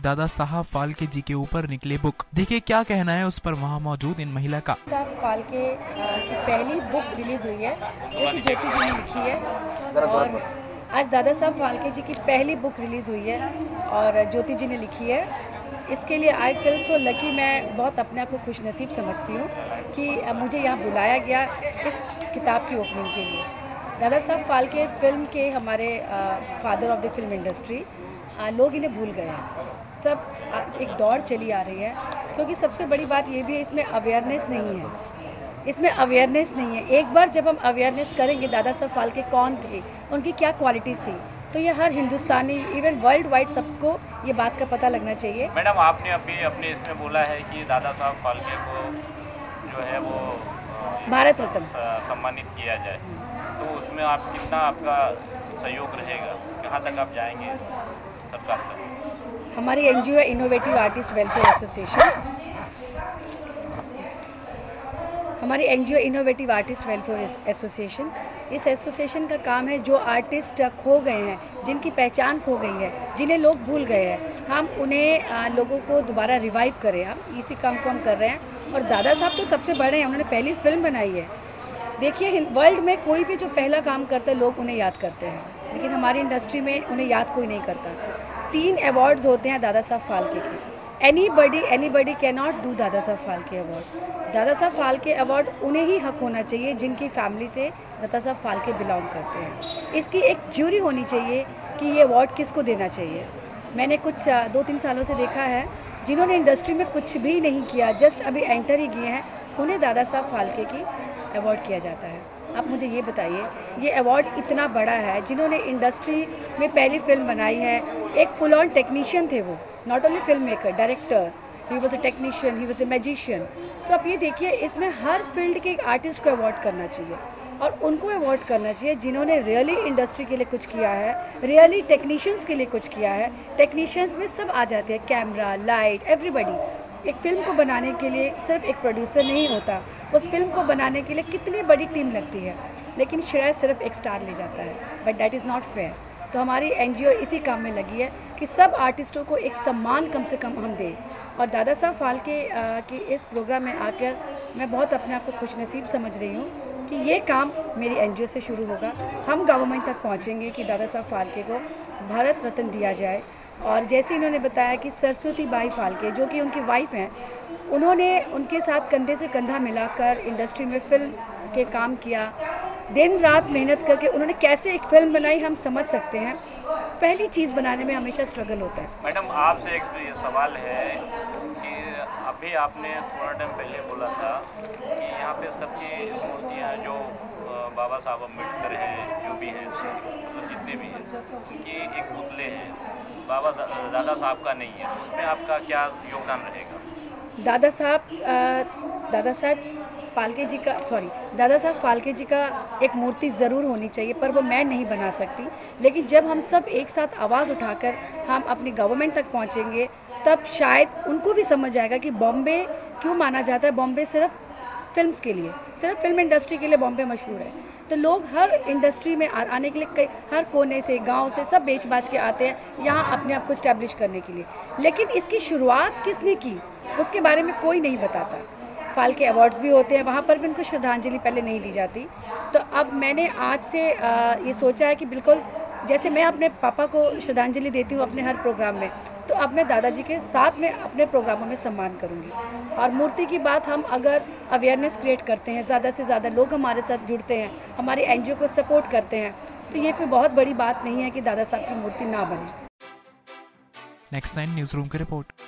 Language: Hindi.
दादा साहब फाल्के जी के ऊपर निकले बुक। देखिए क्या कहना है उस पर वहाँ मौजूद इन महिला का। साहब फाल्के की पहली बुक रिलीज हुई है जो कि ज्योति जी ने लिखी है, और आज दादा साहब फाल्के जी की पहली बुक रिलीज हुई है और ज्योति जी ने लिखी है। इसके लिए आई फील सो लकी, मैं बहुत अपने आप को खुशनसीब समझती हूँ कि मुझे यहाँ बुलाया गया इस किताब की ओपनिंग के लिए। दादा साहब फाल्के फिल्म के हमारे father of the film industry. लोग इन्हें भूल गए हैं, सब एक दौड़ चली आ रही है, क्योंकि सबसे बड़ी बात ये भी है इसमें अवेयरनेस नहीं है। इसमें अवेयरनेस नहीं है। एक बार जब हम अवेयरनेस करेंगे दादा साहब फाल्के कौन थे, उनकी क्या क्वालिटीज़ थी, तो ये हर हिंदुस्तानी इवन वर्ल्ड वाइड सबको ये बात का पता लगना चाहिए। मैडम, आपने अभी अपने इसमें बोला है कि दादा साहब फाल्के को जो है वो भारत रत्न सम्मानित किया जाए, तो उसमें आप कितना आपका सहयोग रहेगा, कहाँ तक आप जाएंगे सरकार तक? हमारी एनजीओ है इनोवेटिव आर्टिस्ट वेलफेयर एसोसिएशन। हमारी NGO innovative artist welfare association, इस एसोसिएशन का काम है जो आर्टिस्ट खो गए हैं, जिनकी पहचान खो गई है, जिन्हें लोग भूल गए हैं, हम उन्हें लोगों को दोबारा रिवाइव करें। हम इसी काम को हम कर रहे हैं। और दादा साहब तो सबसे बड़े हैं, उन्होंने पहली फिल्म बनाई है। देखिए वर्ल्ड में कोई भी जो पहला काम करता है लोग उन्हें याद करते हैं, लेकिन हमारी इंडस्ट्री में उन्हें याद कोई नहीं करता। 3 अवार्ड्स होते हैं दादा साहब फाल्के के। Anybody can not do Dada Saheb Phalke award. Dada Saheb Phalke award उन्हें ही हक होना चाहिए जिनकी फैमिली से दादा साहब फाल्के बिलोंग करते हैं। इसकी एक ज्यूरी होनी चाहिए कि ये अवार्ड किसको देना चाहिए। मैंने कुछ 2-3 सालों से देखा है जिन्होंने इंडस्ट्री में कुछ भी नहीं किया, जस्ट अभी एंटर ही किए हैं, उन्हें दादा साहब फाल्के की अवार्ड किया जाता है। आप मुझे ये बताइए, ये अवार्ड इतना बड़ा है, जिन्होंने इंडस्ट्री में पहली फिल्म बनाई है, एक फुल ऑन टेक्नीशियन थे वो, not only film maker, director, he was a technician, he was a magician. So आप ये देखिए, इसमें हर फील्ड के एक आर्टिस्ट को अवार्ड करना चाहिए, और उनको अवार्ड करना चाहिए जिन्होंने रियली इंडस्ट्री के लिए कुछ किया है, रियली टेक्नीशियंस के लिए कुछ किया है। टेक्नीशियंस में सब आ जाते हैं, कैमरा, लाइट, एवरीबडी। एक फिल्म को बनाने के लिए सिर्फ एक प्रोड्यूसर नहीं होता, उस फिल्म को बनाने के लिए कितनी बड़ी टीम लगती है, लेकिन श्रेय सिर्फ एक स्टार ले जाता है, but that is not fair. तो हमारी एनजीओ इसी काम में लगी है कि सब आर्टिस्टों को एक सम्मान कम से कम हम दें। और दादा साहब फाल्के के इस प्रोग्राम में आकर मैं बहुत अपने आप को खुशनसीब समझ रही हूँ कि ये काम मेरी एनजीओ से शुरू होगा। हम गवर्नमेंट तक पहुँचेंगे कि दादा साहब फाल्के को भारत रत्न दिया जाए। और जैसे इन्होंने बताया कि सरस्वती बाई फाल्के, जो कि उनकी वाइफ हैं, उन्होंने उनके साथ कंधे से कंधा मिलाकर इंडस्ट्री में फिल्म के काम किया, दिन रात मेहनत करके उन्होंने कैसे एक फिल्म बनाई, हम समझ सकते हैं। पहली चीज़ बनाने में हमेशा स्ट्रगल होता है। मैडम, आपसे एक ये सवाल है कि अभी आपने थोड़ा टाइम पहले बोला था कि यहाँ पे सबकी मूर्तियाँ जो बाबा साहब अम्बेडकर हैं, जो भी हैं, मतलब जितने भी हैं, कि एक पुतले हैं, दादा साहब का नहीं है, उसमें आपका क्या योगदान रहेगा? दादा साहब फाल्के जी का एक मूर्ति ज़रूर होनी चाहिए, पर वो मैं नहीं बना सकती। लेकिन जब हम सब एक साथ आवाज़ उठाकर हम अपनी गवर्नमेंट तक पहुंचेंगे, तब शायद उनको भी समझ आएगा कि बॉम्बे क्यों माना जाता है। बॉम्बे सिर्फ फिल्म्स के लिए, सिर्फ फिल्म इंडस्ट्री के लिए बॉम्बे मशहूर है। तो लोग हर इंडस्ट्री में आने के लिए हर कोने से, गांव से सब बेच बाच के आते हैं यहाँ अपने आप को इस्टेब्लिश करने के लिए। लेकिन इसकी शुरुआत किसने की, उसके बारे में कोई नहीं बताता। फाल्के अवार्ड्स भी होते हैं, वहाँ पर भी उनको श्रद्धांजलि पहले नहीं दी जाती। तो अब मैंने आज से ये सोचा है कि बिल्कुल जैसे मैं अपने पापा को श्रद्धांजलि देती हूँ अपने हर प्रोग्राम में, तो अब मैं दादाजी के साथ में अपने प्रोग्रामों में सम्मान करूँगी। और मूर्ति की बात, हम अगर अवेयरनेस क्रिएट करते हैं, ज़्यादा से ज़्यादा लोग हमारे साथ जुड़ते हैं, हमारी एनजीओ को सपोर्ट करते हैं, तो ये कोई बहुत बड़ी बात नहीं है कि दादा साहब की मूर्ति ना बने। नेक्स्ट 9 न्यूज़ रूम की रिपोर्ट।